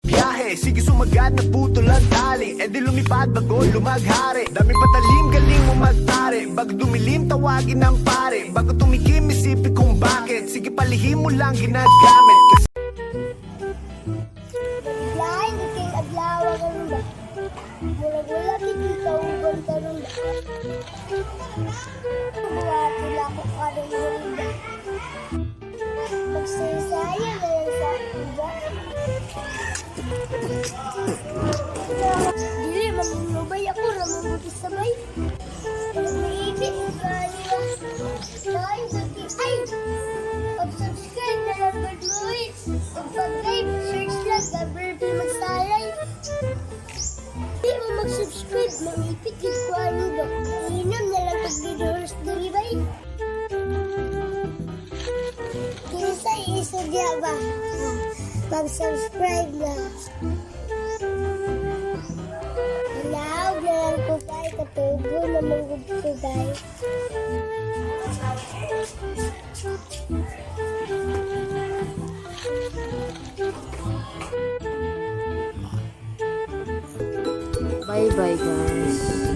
biyahe. Sige sumagad na putol ang tali, e di lumipad bago lumaghari. Dami patalim, galing mo magtari. Bago dumilim, tawagin ng pare. Bago tumikim, isipin kung bakit. Sige palihim mo lang ginagamit. Kasi Lain iking adlaw karon ba? Murag wala kini kauban karon ba? Buhat sila ko karon ba? Magsasaya na lang sa uga. Dili mamulubay ako ramang sabay. Nag-iibig kayo. Lain ay! Pag-subscribe na lang Luis. Pag-like, search lang Gabriel P. Magsalay. Hindi mo mag-subscribe, mangipit yung ko ano ba? Inom na lang pag-videos delibay. Kinsa isudya ba? Mag-subscribe na. Ilaw na lang ko kay katubo na manggod ko guys. Bye bye guys.